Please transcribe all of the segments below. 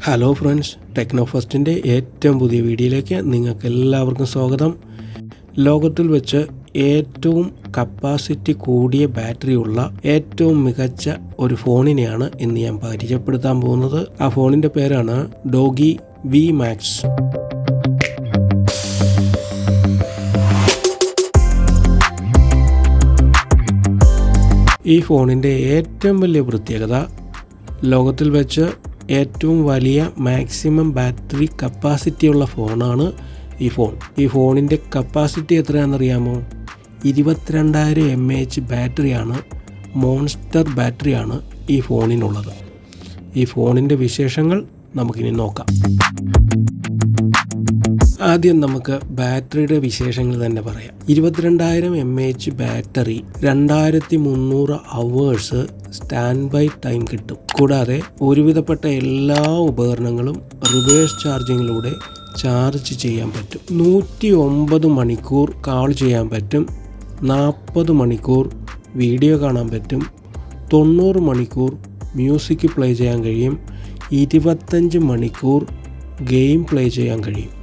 Hello friends, techno ഫസ്റ്റിൻ്റെ ഏറ്റവും പുതിയ വീഡിയോയിലേക്ക് നിങ്ങൾക്ക് എല്ലാവർക്കും സ്വാഗതം. ലോകത്തിൽ വെച്ച് ഏറ്റവും കപ്പാസിറ്റി കൂടിയ ബാറ്ററിയുള്ള ഏറ്റവും മികച്ച ഒരു ഫോണിനെയാണ് ഇന്ന് ഞാൻ പരിചയപ്പെടുത്താൻ പോകുന്നത്. ആ ഫോണിൻ്റെ പേരാണ് DOOGEE V MAX. ഈ ഫോണിൻ്റെ ഏറ്റവും വലിയ പ്രത്യേകത ലോകത്തിൽ വെച്ച് ഏറ്റവും വലിയ മാക്സിമം ബാറ്ററി കപ്പാസിറ്റി ഉള്ള ഫോണാണ് ഈ ഫോൺ. ഈ ഫോണിൻ്റെ കപ്പാസിറ്റി എത്രയാണെന്നറിയാമോ? 22,000 mAh ബാറ്ററിയാണ്, മോൺസ്റ്റർ ബാറ്ററിയാണ് ഈ ഫോണിനുള്ളത്. ഈ ഫോണിൻ്റെ വിശേഷങ്ങൾ നമുക്കിനി നോക്കാം. ആദ്യം നമുക്ക് ബാറ്ററിയുടെ വിശേഷങ്ങൾ തന്നെ പറയാം. 22,000 mAh battery 2300 hours standby time കിട്ടും. കൂടാതെ ഒരുവിധപ്പെട്ട എല്ലാ ഉപകരണങ്ങളും റിവേഴ്സ് ചാർജിങ്ങിലൂടെ ചാർജ് ചെയ്യാൻ പറ്റും. 109 മണിക്കൂർ കാൾ ചെയ്യാൻ പറ്റും, 40 മണിക്കൂർ വീഡിയോ കാണാൻ പറ്റും, 90 മണിക്കൂർ മ്യൂസിക് പ്ലേ ചെയ്യാൻ കഴിയും, 25 മണിക്കൂർ ഗെയിം പ്ലേ ചെയ്യാൻ കഴിയും.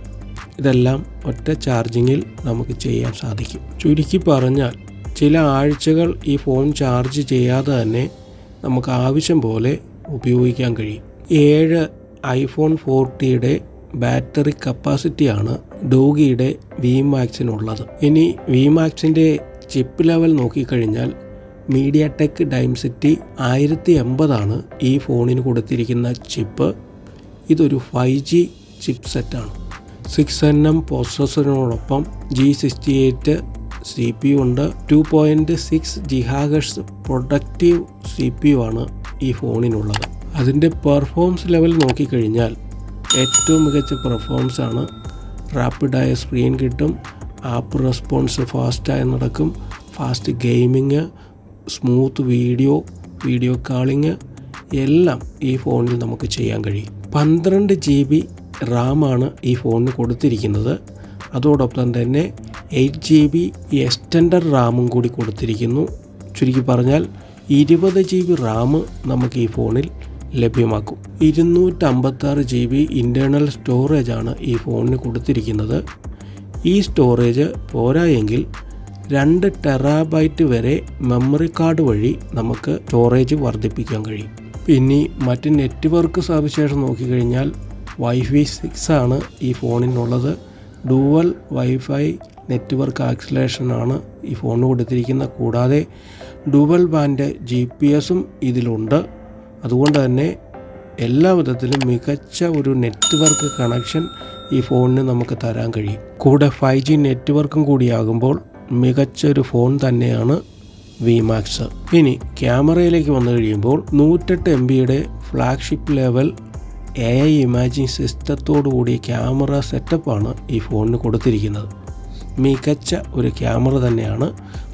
ഇതെല്ലാം ഒറ്റ ചാർജിങ്ങിൽ നമുക്ക് ചെയ്യാൻ സാധിക്കും. ചുരുക്കി പറഞ്ഞാൽ ചില ആഴ്ചകൾ ഈ ഫോൺ ചാർജ് ചെയ്യാതെ തന്നെ നമുക്ക് ആവശ്യം പോലെ ഉപയോഗിക്കാൻ കഴിയും. 7 iPhone 40 ബാറ്ററി കപ്പാസിറ്റിയാണ് ഡോഗിയുടെ V Maxനുള്ളത്. ഇനി V Maxൻ്റെ ചിപ്പ് ലെവൽ നോക്കിക്കഴിഞ്ഞാൽ മീഡിയാടെക് ഡൈമെൻസിറ്റി 1080 ഈ ഫോണിന് കൊടുത്തിരിക്കുന്ന ചിപ്പ്. ഇതൊരു 5G ചിപ്പ് സെറ്റാണ്. 6nm പ്രോസസ്സറിനോടൊപ്പം G68 CPU ഉണ്ട്. 2.6 GHz പ്രൊഡക്റ്റീവ് CPU ആണ് ഈ ഫോണിനുള്ളത്. അതിൻ്റെ പെർഫോമൻസ് ലെവൽ നോക്കിക്കഴിഞ്ഞാൽ ഏറ്റവും മികച്ച പെർഫോമൻസ് ആണ്. റാപ്പിഡായ സ്ക്രീൻ കിട്ടും, ആപ്പ് റെസ്പോൺസ് ഫാസ്റ്റായി നടക്കും, fast gaming, smooth video calling എല്ലാം ഈ ഫോണിൽ നമുക്ക് ചെയ്യാൻ കഴിയും. 12 GB റാമാണ് ഈ ഫോണിന് കൊടുത്തിരിക്കുന്നത്. അതോടൊപ്പം തന്നെ 8 GB എക്സ്റ്റൻഡർ റാമും കൂടി കൊടുത്തിരിക്കുന്നു. ചുരുക്കി പറഞ്ഞാൽ 20 GB റാം നമുക്ക് ഈ ഫോണിൽ ലഭ്യമാക്കും. 256 GB ഇൻറ്റേർണൽ സ്റ്റോറേജാണ് ഈ ഫോണിന് കൊടുത്തിരിക്കുന്നത്. ഈ സ്റ്റോറേജ് പോരായെങ്കിൽ 2 TB വരെ മെമ്മറി കാർഡ് വഴി നമുക്ക് സ്റ്റോറേജ് വർദ്ധിപ്പിക്കാൻ കഴിയും. പിന്നെ മറ്റ് നെറ്റ്വർക്ക് സവിശേഷം നോക്കിക്കഴിഞ്ഞാൽ Wi-Fi 6 ആണ് ഈ ഫോണിനുള്ളത്. ഡുവൽ വൈഫൈ നെറ്റ്വർക്ക് ആക്സിലേഷനാണ് ഈ ഫോണിന് കൊടുത്തിരിക്കുന്നത്. കൂടാതെ ഡുവൽ ബാൻഡ് GPS-ഉം ഇതിലുണ്ട്. അതുകൊണ്ട് തന്നെ എല്ലാ വിധത്തിലും മികച്ച ഒരു നെറ്റ്വർക്ക് കണക്ഷൻ ഈ ഫോണിന് നമുക്ക് തരാൻ കഴിയും. കൂടെ 5G നെറ്റ്വർക്കും കൂടിയാകുമ്പോൾ മികച്ച ഒരു ഫോൺ തന്നെയാണ് V Max. ഇനി ക്യാമറയിലേക്ക് വന്നു കഴിയുമ്പോൾ 108 MB flagship level AI imaging സിസ്റ്റത്തോടു കൂടിയ ക്യാമറ സെറ്റപ്പാണ് ഈ ഫോണിന് കൊടുത്തിരിക്കുന്നത്. മികച്ച ഒരു ക്യാമറ തന്നെയാണ്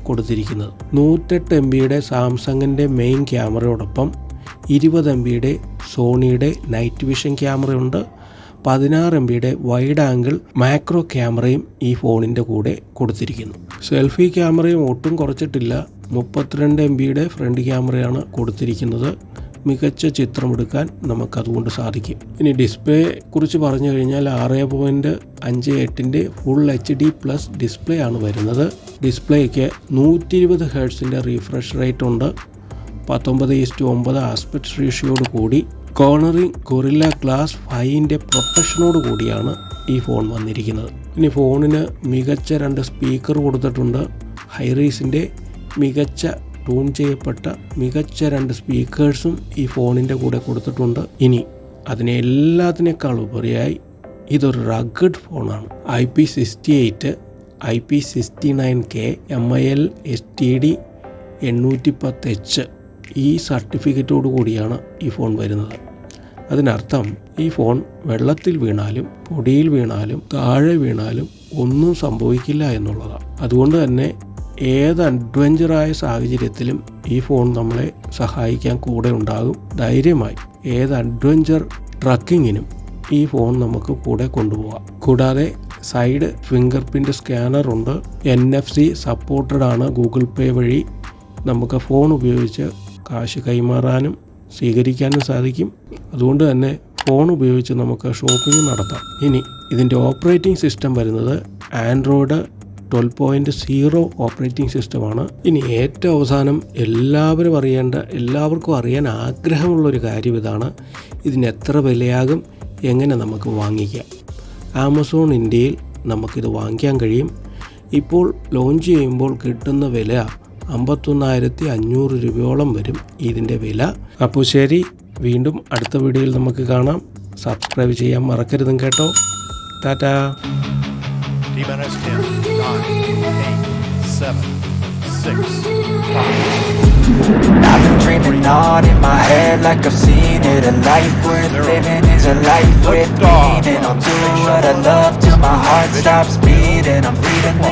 കൊടുത്തിരിക്കുന്നത്. 108 MB സാംസങ്ങിൻ്റെ മെയിൻ ക്യാമറയോടൊപ്പം 20 MB സോണിയുടെ നൈറ്റ് വിഷൻ ക്യാമറയുണ്ട്. 16 MB വൈഡ് ആംഗിൾ മാക്രോ ക്യാമറയും ഈ ഫോണിൻ്റെ കൂടെ കൊടുത്തിരിക്കുന്നു. സെൽഫി ക്യാമറയും ഒട്ടും കുറച്ചിട്ടില്ല. 32 MB ഫ്രണ്ട് ക്യാമറയാണ് കൊടുത്തിരിക്കുന്നത്. മികച്ച ചിത്രമെടുക്കാൻ നമുക്കതുകൊണ്ട് സാധിക്കും. ഇനി ഡിസ്പ്ലേ കുറിച്ച് പറഞ്ഞു കഴിഞ്ഞാൽ 6.58 ഫുൾ HD+ ഡിസ്പ്ലേ ആണ് വരുന്നത്. ഡിസ്പ്ലേക്ക് 120 Hz റീഫ്രഷ് റേറ്റ് ഉണ്ട്. 19:9 ആസ്പെക്ട് റേഷ്യോട് കൂടി കോർണറിംഗ് ഗൊറില്ല ഗ്ലാസ് 5 പ്രൊട്ടക്ഷനോട് കൂടിയാണ് ഈ ഫോൺ വന്നിരിക്കുന്നത്. ഇനി ഫോണിന് മികച്ച 2 സ്പീക്കർ കൊടുത്തിട്ടുണ്ട്. ഹൈറീസിൻ്റെ മികച്ച ട്യൂൺ ചെയ്യപ്പെട്ട മികച്ച 2 സ്പീക്കേഴ്സും ഈ ഫോണിൻ്റെ കൂടെ കൊടുത്തിട്ടുണ്ട്. ഇനി അതിനെല്ലാത്തിനേക്കാൾ ഉപരിയായി ഇതൊരു റഗ്ഗഡ് ഫോണാണ്. IP68, IP69K, MIL STD 810H ഈ സർട്ടിഫിക്കറ്റോട് കൂടിയാണ് ഈ ഫോൺ വരുന്നത്. അതിനർത്ഥം ഈ ഫോൺ വെള്ളത്തിൽ വീണാലും പൊടിയിൽ വീണാലും താഴെ വീണാലും ഒന്നും സംഭവിക്കില്ല എന്നുള്ളതാണ്. അതുകൊണ്ട് തന്നെ ഏത് അഡ്വഞ്ചറായ സാഹചര്യത്തിലും ഈ ഫോൺ നമ്മളെ സഹായിക്കാൻ കൂടെ ഉണ്ടാകും. ധൈര്യമായി ഏത് അഡ്വഞ്ചർ ട്രക്കിങ്ങിനും ഈ ഫോൺ നമുക്ക് കൂടെ കൊണ്ടുപോകാം. കൂടാതെ സൈഡ് ഫിംഗർ പ്രിൻ്റ് സ്കാനർ ഉണ്ട്. NFC സപ്പോർട്ടഡ് ആണ്. ഗൂഗിൾ പേ വഴി നമുക്ക് ഫോൺ ഉപയോഗിച്ച് കാശ് കൈമാറാനും സ്വീകരിക്കാനും സാധിക്കും. അതുകൊണ്ട് തന്നെ ഫോൺ ഉപയോഗിച്ച് നമുക്ക് ഷോപ്പിംഗ് നടത്താം. ഇനി ഇതിൻ്റെ ഓപ്പറേറ്റിംഗ് സിസ്റ്റം വരുന്നത് ആൻഡ്രോയിഡ് 12.0 ഓപ്പറേറ്റിംഗ് സിസ്റ്റമാണ്. ഇനി ഏറ്റവും അവസാനം എല്ലാവർക്കും അറിയാൻ ആഗ്രഹമുള്ളൊരു കാര്യം ഇതാണ്: ഇതിന് എത്ര വിലയാകും, എങ്ങനെ നമുക്ക് വാങ്ങിക്കാം? ആമസോൺ ഇന്ത്യയിൽ നമുക്കിത് വാങ്ങിക്കാൻ കഴിയും. ഇപ്പോൾ ലോഞ്ച് ചെയ്യുമ്പോൾ കിട്ടുന്ന വില 51,500 രൂപയോളം വരും ഇതിൻ്റെ വില. അപ്പോൾ ശരി, വീണ്ടും അടുത്ത വീഡിയോയിൽ നമുക്ക് കാണാം. സബ്സ്ക്രൈബ് ചെയ്യാൻ മറക്കരുതും കേട്ടോ. Tata. I've been dreaming on in my head like I've seen it. A life worth living is a life with meaning. I'll do what I love till my heart stops beating. I'm reading the